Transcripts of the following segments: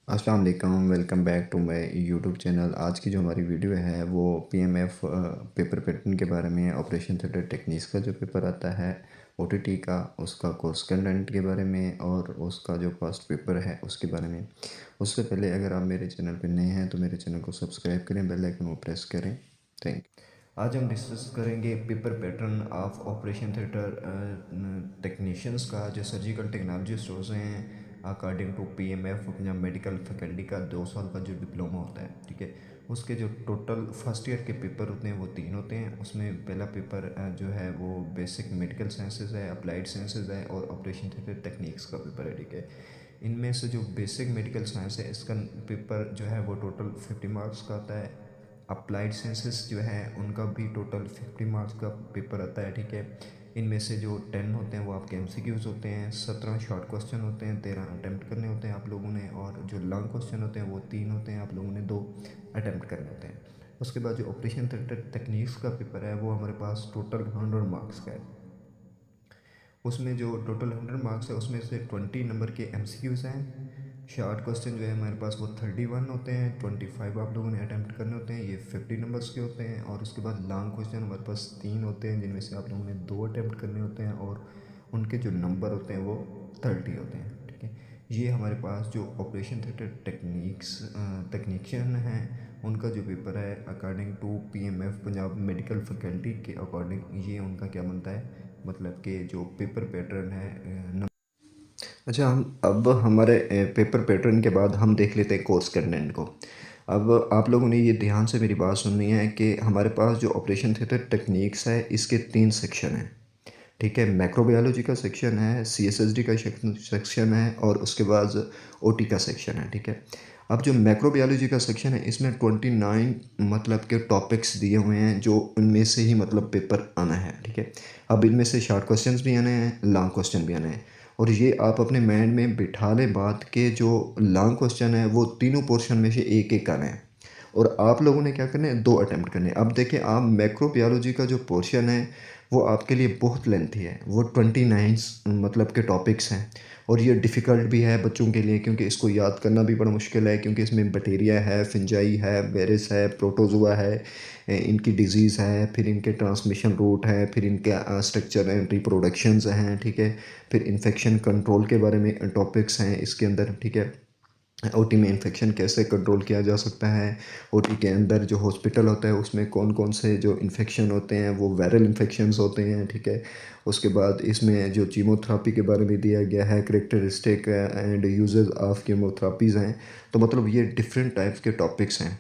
अस्सलाम वालेकुम, welcome back to my YouTube channel. आज की जो हमारी वीडियो है वो पीएमएफ पेपर पैटर्न के बारे में है। ऑपरेशन थिएटर टेक्निक्स का जो पेपर आता है ओटीटी का, उसका कोर्स कंटेंट के बारे में और उसका जो फर्स्ट पेपर है उसके बारे में। उससे पहले अगर आप मेरे चैनल पर नए हैं तो मेरे चैनल को सब्सक्राइब करें, बेल आइकन को प्रेस करें। Thank you. आज हम डिस्कस करेंगे paper pattern of operation theatre technicians का, जो सर्जिकल टेक्नोलॉजी स्टोर्स हैं अकॉर्डिंग टू पीएमएफ या मेडिकल फैकल्टी का 2 साल का जो डिप्लोमा होता है, ठीक है। उसके जो टोटल फर्स्ट ईयर के पेपर होते हैं वो 3 होते हैं। उसमें पहला पेपर जो है वो बेसिक मेडिकल साइंसेज है, अप्लाइड साइंसेज है और ऑपरेशन थिएटर टेक्निक्स का पेपर है, ठीक है। इनमें से जो बेसिक मेडिकल साइंस है इसका पेपर जो है वो टोटल 50 मार्क्स का आता है। अप्लाइड साइंसेस जो है उनका भी टोटल 50 मार्क्स का पेपर आता है, ठीक है। इनमें से जो 10 होते हैं वो आपके एमसीक्यूज होते हैं, 17 शॉर्ट क्वेश्चन होते हैं, 13 अटैम्प्ट करने होते हैं आप लोगों ने, और जो लॉन्ग क्वेश्चन होते हैं वो 3 होते हैं, आप लोगों ने 2 अटैम्प्ट करने होते हैं। उसके बाद जो ऑपरेशन थिएटर टेक्निक्स का पेपर है वो हमारे पास टोटल 100 मार्क्स का है। उसमें जो टोटल 100 मार्क्स है उसमें से 20 नंबर के एमसीक्यूज हैं। शॉर्ट क्वेश्चन जो है हमारे पास वो 31 होते हैं, 25 आप लोगों ने अटैम्प्ट करने होते हैं, ये 50 नंबर्स के होते हैं। और उसके बाद लॉन्ग क्वेश्चन हमारे पास 3 होते हैं जिनमें से आप लोगों ने 2 अटैम्प्ट करने होते हैं और उनके जो नंबर होते हैं वो 30 होते हैं, ठीक है। ये हमारे पास जो ऑपरेशन थिएटर टेक्नीशियन हैं उनका जो पेपर है according to PMF Punjab medical faculty के अकॉर्डिंग, ये उनका क्या बनता है, मतलब कि जो पेपर पैटर्न है। अच्छा, हम अब हमारे पेपर पैटर्न के बाद हम देख लेते हैं कोर्स कंटेंट को। अब आप लोगों ने ये ध्यान से मेरी बात सुननी है कि हमारे पास जो ऑपरेशन थिएटर टेक्निक्स है इसके 3 सेक्शन हैं, ठीक है। मैक्रोबायोलॉजी का सेक्शन है, सीएसएसडी का सेक्शन है और उसके बाद ओटी का सेक्शन है, ठीक है। अब जो मैक्रोबायोलॉजी का सेक्शन है इसमें 29 मतलब के टॉपिक्स दिए हुए हैं जो उनमें से ही मतलब पेपर आना है, ठीक है। अब इनमें से शॉर्ट क्वेश्चंस भी आने हैं, लॉन्ग क्वेश्चन भी आने हैं। और ये आप अपने माइंड में बिठा लें बात के जो लॉन्ग क्वेश्चन है वो तीनों पोर्शन में से एक एक आना है और आप लोगों ने क्या करना है, 2 अटेम्प्ट करने हैं। अब देखिए, आप मैक्रोबायोलॉजी का जो पोर्शन है वो आपके लिए बहुत लेंथी है, वो 29 मतलब के टॉपिक्स हैं और ये डिफ़िकल्ट भी है बच्चों के लिए क्योंकि इसको याद करना भी बड़ा मुश्किल है, क्योंकि इसमें बैक्टीरिया है, फिंजाई है, वायरस है, प्रोटोजोआ है, इनकी डिजीज़ है, फिर इनके ट्रांसमिशन रूट है, फिर इनके स्ट्रक्चर एंड रिप्रोडक्शंस हैं, ठीक है। फिर इन्फेक्शन कंट्रोल के बारे में टॉपिक्स हैं इसके अंदर, ठीक है। ओटी में इन्फेक्शन कैसे कंट्रोल किया जा सकता है, ओटी के अंदर जो हॉस्पिटल होता है उसमें कौन कौन से जो इन्फेक्शन होते हैं वो वायरल इन्फेक्शंस होते हैं, ठीक है। उसके बाद इसमें जो कीमोथेरेपी के बारे में दिया गया है, करेक्टरिस्टिक एंड यूजेस ऑफ कीमोथेरेपीज़ हैं। तो मतलब ये डिफरेंट टाइप्स के टॉपिक्स हैं।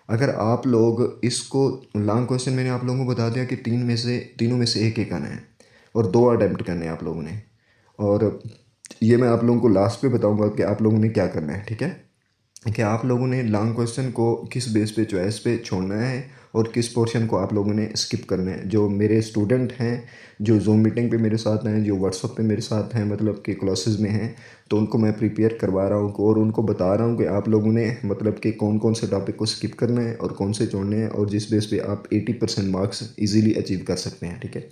अगर आप लोग इसको, लॉन्ग क्वेश्चन मैंने आप लोगों को बता दिया कि तीनों में से एक एक आना है और 2 अटेम्प्ट करने हैं आप लोगों ने। और ये मैं आप लोगों को लास्ट पे बताऊंगा कि आप लोगों ने क्या करना है, ठीक है। कि आप लोगों ने लॉन्ग क्वेश्चन को किस बेस पे चॉइस पे छोड़ना है और किस पोर्शन को आप लोगों ने स्किप करना है। जो मेरे स्टूडेंट हैं जो जूम मीटिंग पे मेरे साथ हैं, जो व्हाट्सअप पे मेरे साथ हैं, मतलब कि क्लासेस में हैं, तो उनको मैं प्रिपेयर करवा रहा हूँ और उनको बता रहा हूँ कि आप लोगों ने मतलब कि कौन कौन से टॉपिक को स्किप करना है और कौन से छोड़ने हैं और जिस बेस पे आप 80% मार्क्स ईजिली अचीव कर सकते हैं, ठीक है।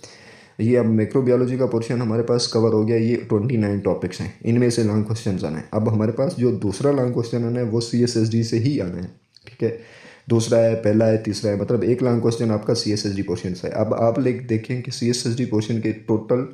ये अब माइक्रोबायोलॉजी का पोर्शन हमारे पास कवर हो गया। ये 29 टॉपिक्स हैं, इनमें से लॉन्ग क्वेश्चन आना है। अब हमारे पास जो दूसरा लॉन्ग क्वेश्चन आना है वो सीएसएसडी से ही आना है, ठीक है। दूसरा है, पहला है, तीसरा है, मतलब एक लॉन्ग क्वेश्चन आपका सीएसएसडी पोर्शन से है। अब आप देखें कि सीएसएसडी पोर्शन के टोटल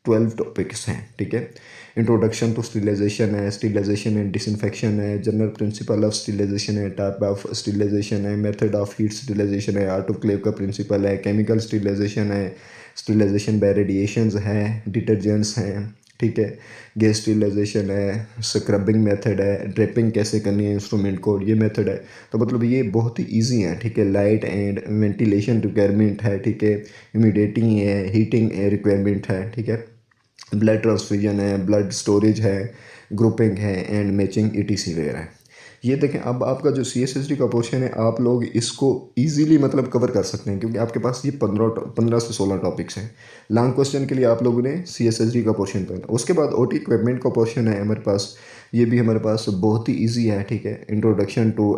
12 टॉपिक्स हैं, ठीक है। इंट्रोडक्शन टू स्टीलाइजेशन है, स्टीलाइजेशन एंड डिसइंफेक्शन है, जनरल प्रिंसिपल ऑफ स्टीलाइजेशन है, टाइप ऑफ स्टीलाइजेशन है, मेथड ऑफ हीट स्टीलाइजेशन है, ऑटोक्लेव का प्रिंसिपल है, केमिकल स्टीलाइजेशन है, स्टीलाइजेशन बाय रेडिएशंस है, डिटर्जेंट्स हैं, ठीक है। गैस स्टीलाइजेशन है, स्क्रबिंग मेथड है, ड्रेपिंग कैसे करनी है इंस्ट्रूमेंट को, ये मेथड है। तो मतलब ये बहुत ही ईजी है, ठीक है। लाइट एंड वेंटिलेशन रिक्वायरमेंट है, ठीक है। इमिडिएटिंग है, हीटिंग रिक्वायरमेंट है, ठीक है। ब्लड ट्रांसफ्यूजन है, ब्लड स्टोरेज है, ग्रुपिंग है एंड मैचिंग ईटीसी वगैरह है। ये देखें, अब आपका जो सी एस एस डी का पोर्शन है आप लोग इसको ईजिली मतलब कवर कर सकते हैं क्योंकि आपके पास ये 15 से 16 टॉपिक्स हैं। लॉन्ग क्वेश्चन के लिए आप लोगों ने सी एस एस डी का पोर्शन पढ़ना। उसके बाद ओ टी इक्विपमेंट का पोर्शन है हमारे पास, ये भी हमारे पास बहुत ही ईजी है, ठीक है। इंट्रोडक्शन टू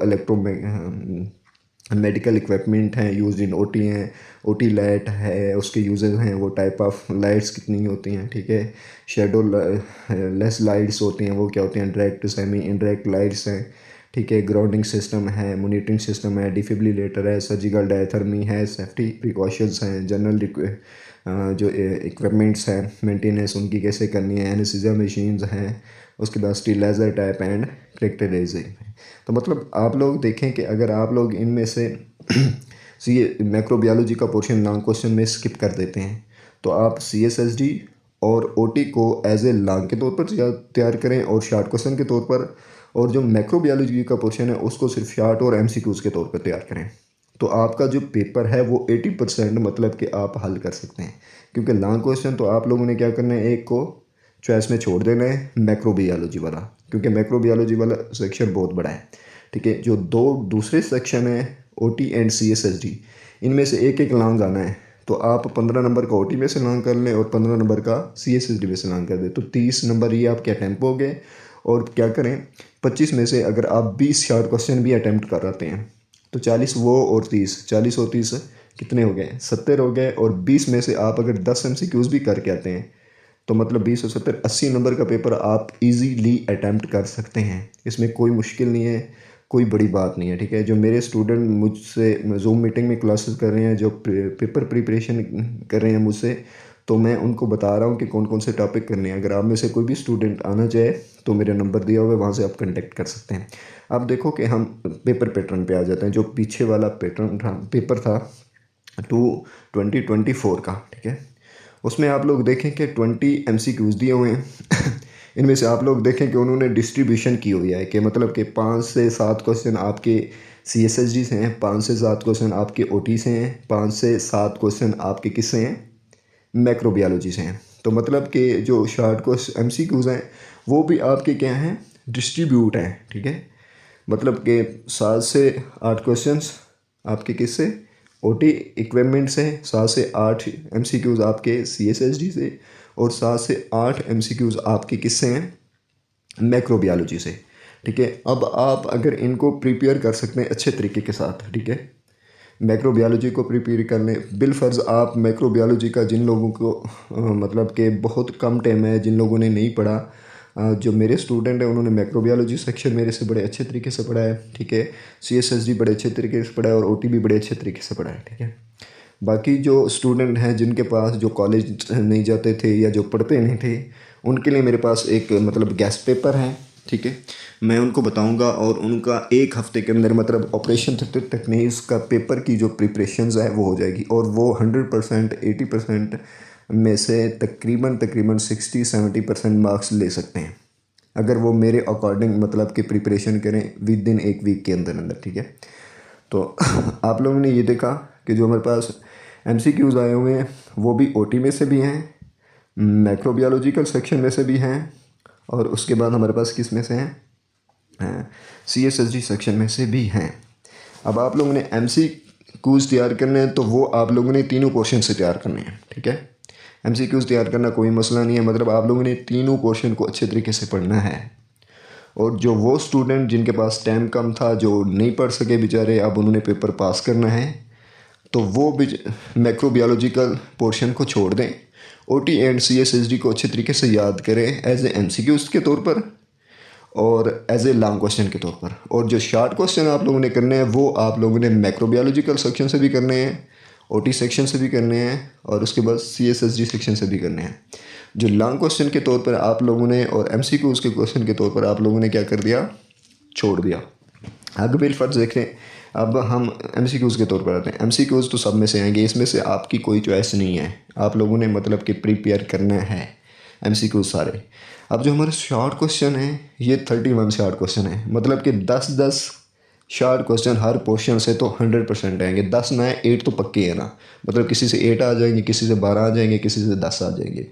मेडिकल इक्विपमेंट हैं यूज इन ओटी हैं, ओटी लाइट है उसके यूजेस हैं, वो टाइप ऑफ लाइट्स कितनी होती हैं, ठीक है। शेडो लेस लाइट्स होती हैं, वो क्या होती हैं, डायरेक्ट सेमी इनडायरेक्ट लाइट्स हैं, ठीक है। ग्राउंडिंग सिस्टम है, मॉनिटरिंग सिस्टम है, डिफिब्रिलेटर है, सर्जिकल डायथर्मी है, सेफ्टी प्रिकॉशंस हैं, जनरल जो इक्विपमेंट्स हैं मेंटेनेंस उनकी कैसे करनी है, एनेस्थीसिया मशीन्स हैं, उसके बाद स्टीलाइजर टाइप एंड करेक्टराइजिंग है। तो मतलब आप लोग देखें कि अगर आप लोग इनमें से ये मैक्रोबायोलॉजी का पोर्शन लॉन्ग क्वेश्चन में स्किप कर देते हैं तो आप CSSD और OT को एज ए लॉन्ग के तौर पर तैयार करें और शार्ट क्वेश्चन के तौर पर, और जो मैक्रोबायोलॉजी का पोर्शन है उसको सिर्फ शार्ट और MCQs के तौर पर तैयार करें। तो आपका जो पेपर है वो 80% मतलब कि आप हल कर सकते हैं, क्योंकि लॉन्ग क्वेश्चन तो आप लोगों ने क्या करना है, एक को चॉइस में छोड़ देना है मैक्रोबायोलॉजी वाला, क्योंकि मैक्रोबायोलॉजी वाला सेक्शन बहुत बड़ा है, ठीक है। जो दो दूसरे सेक्शन है OT एंड CSSD, इनमें से एक एक लॉन्ग आना है, तो आप 15 नंबर का OT में से लॉन्ग कर लें और 15 नंबर का CSSD में से लॉन्ग कर दें, तो 30 नंबर ये आपके अटैम्प्ट हो गए। और क्या करें, 25 में से अगर आप 20 शार्ट क्वेश्चन भी अटैम्प्ट कर रहे हैं तो 40 वो और 30, 40 और 30 कितने हो गए, 70 हो गए। और 20 में से आप अगर 10 MCQs भी करके आते हैं तो मतलब 20 और 70 80 नंबर का पेपर आप इजीली अटैम्प्ट कर सकते हैं। इसमें कोई मुश्किल नहीं है, कोई बड़ी बात नहीं है, ठीक है। जो मेरे स्टूडेंट मुझसे जूम मीटिंग में क्लासेस कर रहे हैं, जो पेपर प्रिपरेशन कर रहे हैं मुझसे, तो मैं उनको बता रहा हूँ कि कौन कौन से टॉपिक करने हैं। अगर आप में से कोई भी स्टूडेंट आना चाहे तो मेरा नंबर दिया हुआ है, वहाँ से आप कांटेक्ट कर सकते हैं। अब देखो कि हम पेपर पैटर्न पे आ जाते हैं। जो पीछे वाला पैटर्न था, पेपर था 2024 का, ठीक है, उसमें आप लोग देखें कि 20 MCQs दिए हुए हैं इनमें से आप लोग देखें कि उन्होंने डिस्ट्रीब्यूशन की हुई है, कि मतलब कि 5 से 7 क्वेश्चन आपके CSSD से हैं, 5 से 7 क्वेश्चन आपके OT से हैं, 5 से 7 क्वेश्चन आपके किससे हैं, मैक्रोबायोलॉजी से हैं। तो मतलब कि जो शार्ट क्वेश्चन MCQs हैं वो भी आपके क्या हैं, डिस्ट्रीब्यूट हैं, ठीक है। मतलब कि 7 से 8 क्वेश्चंस आपके किससे, OT इक्विपमेंट से, 7 से 8 MCQs आपके CSSD से, और 7 से 8 MCQs आपके किससे हैं, मैक्रोबायोलॉजी से, ठीक है। अब आप अगर इनको प्रिपेयर कर सकते हैं अच्छे तरीके के साथ, ठीक है, मैक्रोबायोलॉजी को प्रिपेयर कर लें। बिलफर्ज आप मैक्रोबायोलॉजी का जिन लोगों को मतलब कि बहुत कम टाइम है, जिन लोगों ने नहीं पढ़ा, जो मेरे स्टूडेंट हैं उन्होंने मैक्रोबायोलॉजी सेक्शन मेरे से बड़े अच्छे तरीके से पढ़ा है, ठीक है। CSSD बड़े अच्छे तरीके से पढ़ा है और OT भी बड़े अच्छे तरीके से पढ़ा है, ठीक है। बाकी जो स्टूडेंट हैं जिनके पास, जो कॉलेज नहीं जाते थे या जो पढ़ते नहीं थे, उनके लिए मेरे पास एक मतलब गेस्ट पेपर है, ठीक है। मैं उनको बताऊंगा और उनका एक हफ्ते के अंदर मतलब ऑपरेशन टेक्निक्स का पेपर की जो प्रिपरेशंस है वो हो जाएगी, और वो 100% 80% में से तकरीबन तकरीबन 60-70% मार्क्स ले सकते हैं अगर वो मेरे अकॉर्डिंग मतलब कि प्रिपरेशन करें विद इन एक वीक के अंदर अंदर, ठीक है। तो आप लोगों ने ये देखा कि जो हमारे पास MCQs आए हुए हैं वो भी OT में से भी हैं, मैक्रोबायोलॉजिकल सेक्शन में से भी हैं, और उसके बाद हमारे पास किस में से हैं, CSSD सेक्शन में से भी हैं। अब आप लोगों ने MCQs तैयार करने हैं तो वो आप लोगों ने तीनों क्वेश्चन से तैयार करने हैं, ठीक है। MCQs तैयार करना कोई मसला नहीं है, मतलब आप लोगों ने तीनों क्वेश्चन को अच्छे तरीके से पढ़ना है। और जो वो स्टूडेंट जिनके पास टाइम कम था, जो नहीं पढ़ सके बेचारे, अब उन्होंने पेपर पास करना है, तो वो भी मैक्रोबायोलॉजिकल पोर्शन को छोड़ दें, OT एंड CSSD को अच्छे तरीके से याद करें एज ए MCQs के तौर पर और एज ए लॉन्ग क्वेश्चन के तौर पर। और जो शार्ट क्वेश्चन आप लोगों ने करने हैं वो आप लोगों ने मैक्रोबायोलॉजिकल सेक्शन से भी करने हैं, OT सेक्शन से भी करने हैं, और उसके बाद CSSD सेक्शन से भी करने हैं। जो लॉन्ग क्वेश्चन के तौर पर आप लोगों ने और MCQs के क्वेश्चन के तौर पर आप लोगों ने क्या कर दिया, छोड़ दिया। आगे बिल फर्ज देखें, अब हम MCQs के तौर पर आते हैं। MCQs तो सब में से आएंगे, इसमें से आपकी कोई चॉइस नहीं है, आप लोगों ने मतलब कि प्रिपेयर करना है MCQs सारे। अब जो हमारे शॉर्ट क्वेश्चन हैं ये 31 शॉर्ट क्वेश्चन है, मतलब कि 10-10 शॉर्ट क्वेश्चन हर पोर्शन से तो 100% आएंगे। 10 ना 8 तो पक्के है ना, मतलब किसी से 8 आ जाएंगे, किसी से 12 आ जाएंगे, किसी से 10 आ जाएंगे।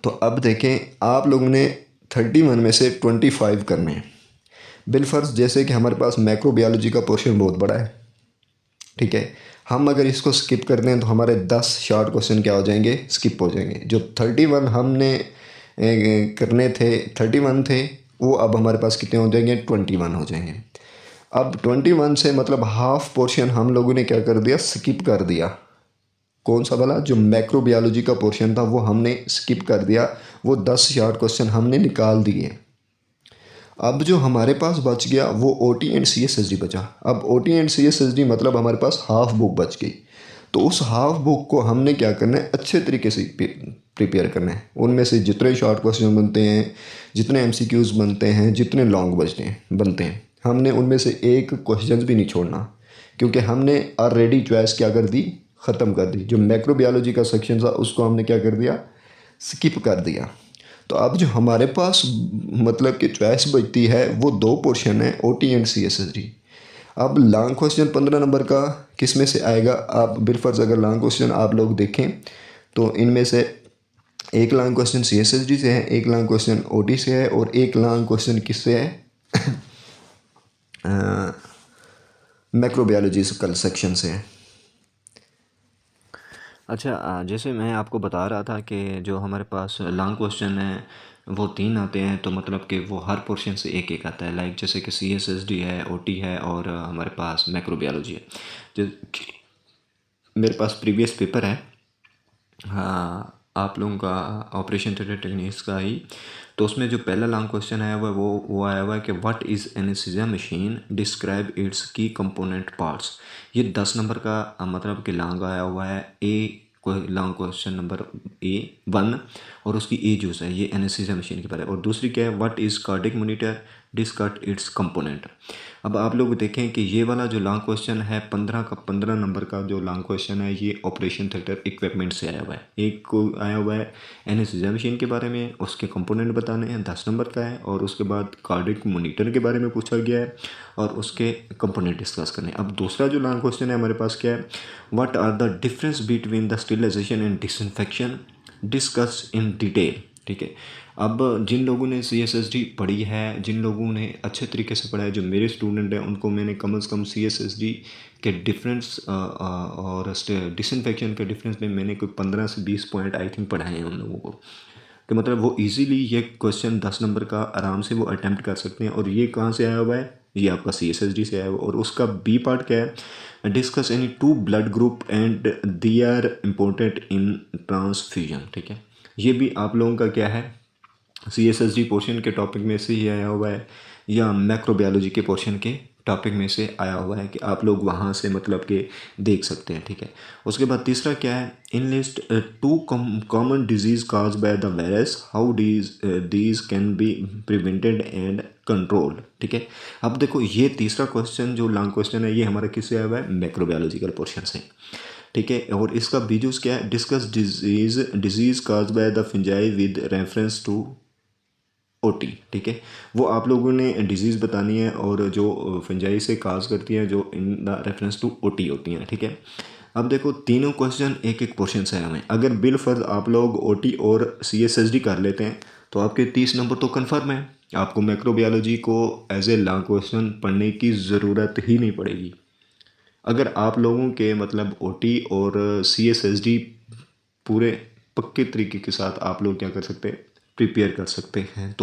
तो अब देखें, आप लोगों ने 31 में से 25 करने हैं। बिलफर्ज जैसे कि हमारे पास मैक्रोबायोलॉजी का पोर्शन बहुत बड़ा है, ठीक है, हम अगर इसको स्किप कर दें तो हमारे 10 शॉर्ट क्वेश्चन क्या हो जाएंगे, स्किप हो जाएंगे। जो 31 हमने करने थे, 31 थे, वो अब हमारे पास कितने हो जाएंगे, 21 हो जाएंगे। अब 21 से मतलब हाफ पोर्शन हम लोगों ने क्या कर दिया, स्किप कर दिया। कौन सा वाला, जो मैक्रोबायोलॉजी का पोर्शन था वो हमने स्किप कर दिया, वो 10 शॉर्ट क्वेश्चन हमने निकाल दिए। अब जो हमारे पास बच गया वो O T and C S S D बचा। अब O T and C S S D मतलब हमारे पास हाफ बुक बच गई। तो उस हाफ बुक को हमने क्या करना है, अच्छे तरीके से प्रिपेयर करना है। उनमें से जितने शॉर्ट क्वेश्चन बनते हैं, जितने एमसीक्यूज़ बनते हैं, जितने लॉन्ग बनते हैं, हमने उनमें से एक क्वेश्चन भी नहीं छोड़ना, क्योंकि हमने ऑलरेडी चॉइस क्या कर दी, ख़त्म कर दी। जो मैक्रोबायोलॉजी का सेक्शन था उसको हमने क्या कर दिया, स्किप कर दिया। तो अब जो हमारे पास मतलब कि चॉइस बचती है वो दो पोर्शन है, O T and C S S D. अब लॉन्ग क्वेश्चन 15 नंबर का किस में से आएगा, आप बिलफर्ज अगर लॉन्ग क्वेश्चन आप लोग देखें तो इनमें से एक long question C S S D से है, एक लॉन्ग क्वेश्चन ओ टी से है, और एक लॉन्ग क्वेश्चन किससे है मैक्रोबायोलॉजिकल सेक्शन से है। अच्छा, जैसे मैं आपको बता रहा था कि जो हमारे पास लॉन्ग क्वेश्चन है वो 3 आते हैं, तो मतलब कि वो हर पोर्शन से एक एक आता है। लाइक जैसे कि सी एस एस डी है, ओ टी है, और हमारे पास मैक्रोबायोलॉजी है। जो मेरे पास प्रीवियस पेपर है, हाँ, आप लोगों का ऑपरेशन थिएटर टेक्निक्स का ही, तो उसमें जो पहला लॉन्ग क्वेश्चन आया हुआ है वो आया हुआ है कि what is anaesthesia machine, describe it's की कंपोनेंट पार्ट्स। ये 10 नंबर का मतलब कि लॉन्ग आया हुआ है। लॉन्ग क्वेश्चन नंबर A1 और उसकी ए यूज़ है, ये एनेस्थीसिया मशीन के बारे में। और दूसरी क्या है, what is cardiac monitor, discuss its component. अब आप लोग देखें कि ये वाला जो लॉन्ग क्वेश्चन है 15 नंबर का जो लॉन्ग क्वेश्चन है, ये ऑपरेशन थिएटर इक्विपमेंट से आया हुआ है। एक को आया हुआ है एनेस्थीसिया मशीन के बारे में, उसके कंपोनेंट बताने हैं, 10 नंबर का है। और उसके बाद कार्डिक मॉनिटर के बारे में पूछा गया है और उसके कंपोनेंट डिस्कस करने हैं। अब दूसरा जो लॉन्ग क्वेश्चन है हमारे पास क्या है, what are the difference between the sterilisation and disinfection, discuss in detail. ठीक है, अब जिन लोगों ने सी एस एस डी पढ़ी है, जिन लोगों ने अच्छे तरीके से पढ़ा है, जो मेरे स्टूडेंट हैं, उनको मैंने कम से कम सी एस एस डी के डिफरेंस और डिसइंफेक्शन के डिफरेंस में मैंने कोई 15 से 20 पॉइंट आई थिंक पढ़ाए हैं उन लोगों को, कि मतलब वो इजीली ये क्वेश्चन 10 नंबर का आराम से वो अटैम्प्ट कर सकते हैं। और ये कहाँ से आया हुआ है, ये आपका सी एस एस डी से आया हुआ है। और उसका बी पार्ट क्या है, discuss any 2 blood group and they are important in transfusion. ठीक है, ये भी आप लोगों का क्या है, C S S D portion के टॉपिक में से ही आया हुआ है, या मैक्रोबायोलॉजी के पोर्शन के टॉपिक में से आया हुआ है, कि आप लोग वहाँ से मतलब कि देख सकते हैं। ठीक है, उसके बाद तीसरा क्या है, in list 2 common disease cause by the virus, how these can be prevented and controlled. ठीक है, अब देखो ये तीसरा क्वेश्चन जो लॉन्ग क्वेश्चन है, ये हमारा किससे आया हुआ है, मैक्रोबायोलॉजिकल पोर्शन से। ठीक है, और इसका बीजूस क्या है, discuss disease cause by the fungi with reference to O T. ठीक है, वो आप लोगों ने डिजीज़ बतानी है और जो फंजाई से काज करती हैं, जो in the reference to O T होती हैं। ठीक है, अब देखो तीनों क्वेश्चन एक एक पोर्शन से है हमें। अगर बिल फर्ज आप लोग ओ टी और सी एस एस डी कर लेते हैं तो आपके 30 नंबर तो कन्फर्म है। आपको मैक्रोबायोलॉजी को एज ए लॉन्ग क्वेश्चन पढ़ने की ज़रूरत ही नहीं पड़ेगी। अगर आप लोगों के मतलब ओ टी और सी एस एस डी पूरे पक्के तरीके के साथ आप लोग क्या कर सकते हैं, प्रिपेयर कर सकते हैं।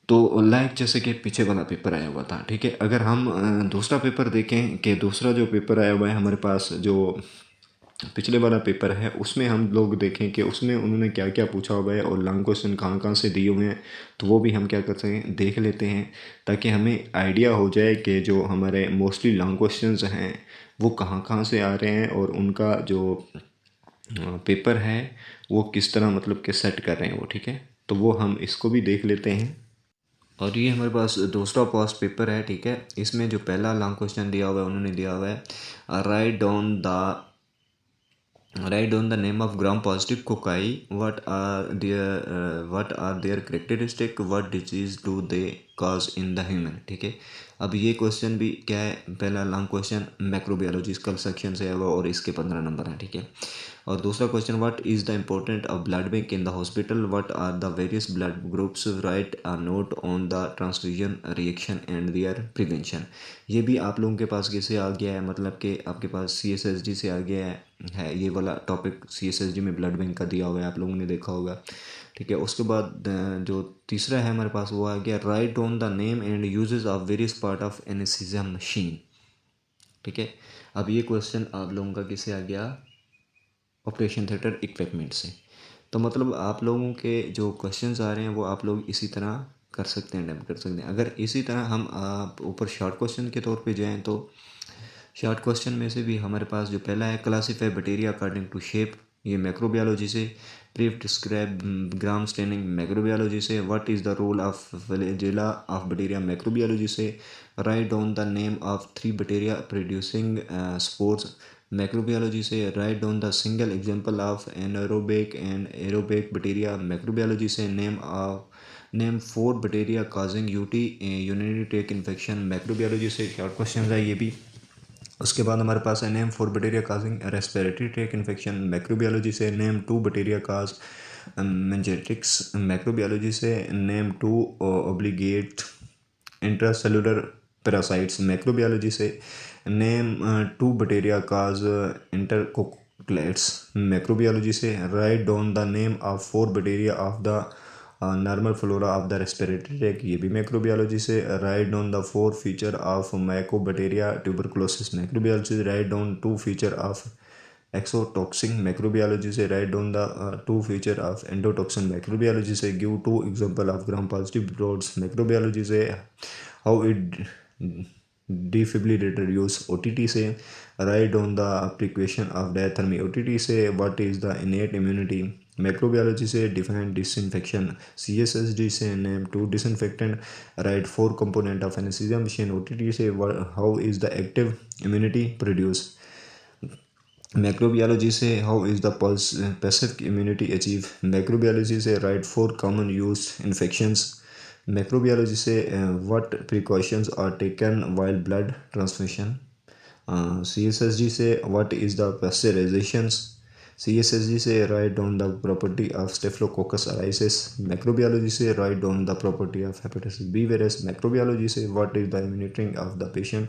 तो लाइक जैसे कि पीछे वाला पेपर आया हुआ था। ठीक है, अगर हम दूसरा पेपर देखें, कि दूसरा जो पेपर आया हुआ है हमारे पास, जो पिछले वाला पेपर है, उसमें हम लोग देखें कि उसमें उन्होंने क्या क्या पूछा हुआ है और लॉन्ग क्वेश्चन कहाँ कहाँ से दिए हुए हैं, तो वो भी हम क्या कर सकें, देख लेते हैं, ताकि हमें आइडिया हो जाए कि जो हमारे मोस्टली लॉन्ग क्वेश्चंस हैं वो कहाँ कहाँ से आ रहे हैं, और उनका जो पेपर है वो किस तरह मतलब कि सेट कर रहे हैं वो। ठीक है, तो वो हम इसको भी देख लेते हैं। और ये हमारे पास दूसरा पास पेपर है। ठीक है, इसमें जो पहला लॉन्ग क्वेश्चन दिया हुआ है, उन्होंने दिया हुआ है write down the name of gram positive cocci, what are their characteristic, what disease do they cause in the human. ठीक है, अब ये क्वेश्चन भी क्या है, पहला लॉन्ग क्वेश्चन मैक्रोबायोलॉजिकल सेक्शन से है वो, और इसके 15 नंबर हैं। ठीक है, और दूसरा question, what is the important of blood bank in the hospital, what are the various blood groups, write a note on the transfusion reaction and their prevention. ये भी आप लोगों के पास कैसे आ गया है, मतलब कि आपके पास सी एस एस डी से आ गया है ये वाला topic. C S S D में ब्लड बैंक का दिया हुआ है, आप लोगों ने देखा होगा। ठीक है। उसके बाद जो तीसरा है हमारे पास वो आ गया right down the name and uses of various part of anaesthesia machine. ठीक है। अब ये क्वेश्चन आप लोगों का किससे आ गया, ऑपरेशन थिएटर इक्विपमेंट से। तो मतलब आप लोगों के जो क्वेश्चंस आ रहे हैं वो आप लोग इसी तरह कर सकते हैं, अटेम्प्ट कर सकते हैं। अगर इसी तरह हम आप ऊपर शॉर्ट क्वेश्चन के तौर पे जाएं तो शॉर्ट क्वेश्चन में से भी हमारे पास जो पहला है classify bacteria according to shape, ये मैक्रोबायोलॉजी से। Brief describe gram staining microbiology से। What is the role of flagella of bacteria microbiology से। Write down the name of 3 bacteria producing spores microbiology से। Write down the single example of anaerobic and aerobic bacteria microbiology से। Name 4 bacteria causing UT urinary tract infection microbiology से। Short question है ये भी। उसके बाद हमारे पास है name 4 bacteria causing respiratory tract infection microbiology से। Name 2 bacteria cause meningitis microbiology से। Name 2 obligate intracellular parasites microbiology से। Name 2 bacteria cause intercalates microbiology से। Write down the name of 4 bacteria of the normal flora of the respiratory tract, ये भी microbiology से। Write down the 4 feature of mycobacteria tuberculosis microbiology से। Write down 2 feature of exotoxin मैक्रोबायोलॉजी से। Write down the 2 feature of endotoxin microbiology से। Give 2 example of gram positive rods microbiology से। How it defibrillator use OTT से। Write down the application of diathermy OTT से। What is the innate immunity microbiology से। Define disinfection CSSD से। Name 2 disinfectant. Write 4 component of anaesthesia machine OTT से। How is the active immunity produce microbiology से। How is the passive immunity achieve मैक्रोबायोलॉजी से। Write 4 common use infections microbiology से। What precautions are taken while blood transfusion CSSD से। What is the pasteurisations CSSD से। Write down the property of staphylococcus aureus microbiology से। Write down the property of hepatitis B virus microbiology से। What is the monitoring of the patient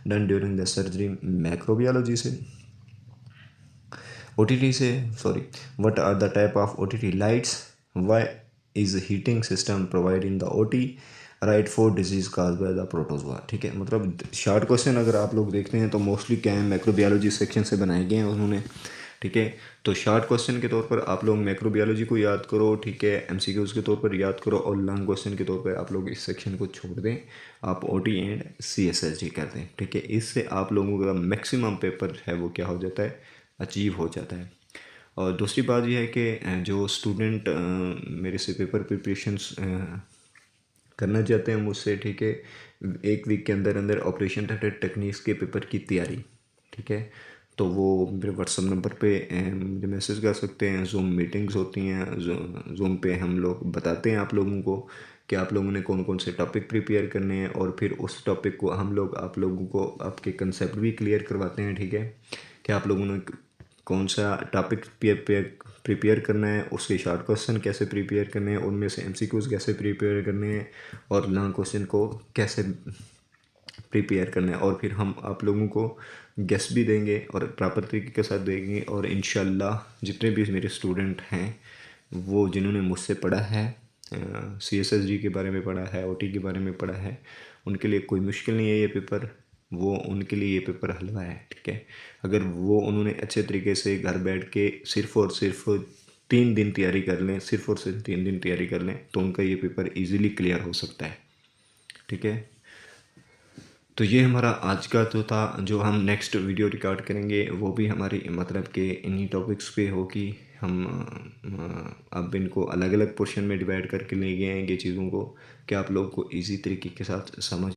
done during the surgery microbiology से। OTT से sorry what are the type of OTT lights why is heating system provide in the OT. Right 4 disease cause by the protozoa. ठीक है। मतलब short question अगर आप लोग देखते हैं तो मोस्टली क्या है मैक्रोबायोलॉजी सेक्शन से बनाए गए हैं उन्होंने। ठीक है। तो शॉर्ट क्वेश्चन के तौर पर आप लोग मैक्रोबायोलॉजी को याद करो। ठीक है। एमसीक्यूज के तौर पर याद करो और लॉन्ग क्वेश्चन के तौर पर आप लोग इस सेक्शन को छोड़ दें, आप ओटी एंड सीएसएसडी कर दें। ठीक है। इससे आप लोगों का मैक्सिमम पेपर है वो क्या हो जाता है, अचीव हो जाता है। और दूसरी बात यह है कि जो स्टूडेंट मेरे से पेपर प्रिपरेशंस करना चाहते हैं मुझसे, ठीक है, 1 वीक के अंदर अंदर ऑपरेशन थिएटर टेक्निक्स के पेपर की तैयारी, ठीक है, तो वो मेरे व्हाट्सअप नंबर पे मुझे मैसेज कर सकते हैं। जूम मीटिंग्स होती हैं, जूम पे हम लोग बताते हैं आप लोगों को कि आप लोगों ने कौन कौन से टॉपिक प्रिपेयर करने हैं और फिर उस टॉपिक को हम लोग आप लोगों को आपके कंसेप्ट भी क्लियर करवाते हैं। ठीक है। कि आप लोगों ने कौन सा टॉपिक प्रिपेयर करना है, उसके शॉर्ट क्वेश्चन कैसे प्रिपेयर करने हैं, उनमें से एमसीक्यूज़ कैसे प्रिपेयर करने हैं और लॉन्ग क्वेश्चन को कैसे प्रिपेयर करना है। और फिर हम आप लोगों को गेस्ट भी देंगे और प्रॉपर तरीके के साथ देंगे। और इंशाल्लाह जितने भी मेरे स्टूडेंट हैं वो जिन्होंने मुझसे पढ़ा है, सीएसएसडी के बारे में पढ़ा है, ओटी के बारे में पढ़ा है, उनके लिए कोई मुश्किल नहीं है ये पेपर, वो उनके लिए ये पेपर हलवा है। ठीक है। अगर वो उन्होंने अच्छे तरीके से घर बैठ के सिर्फ और सिर्फ 3 दिन तैयारी कर लें, सिर्फ और सिर्फ 3 दिन तैयारी कर लें तो उनका ये पेपर इजीली क्लियर हो सकता है। ठीक है। तो ये हमारा आज का जो था, जो हम नेक्स्ट वीडियो रिकॉर्ड करेंगे वो भी हमारी मतलब के इन्हीं टॉपिक्स पे होगी। हम अब इनको अलग अलग पोर्शन में डिवाइड करके ले गए हैं ये चीज़ों को कि आप लोग को इजी तरीके के साथ समझ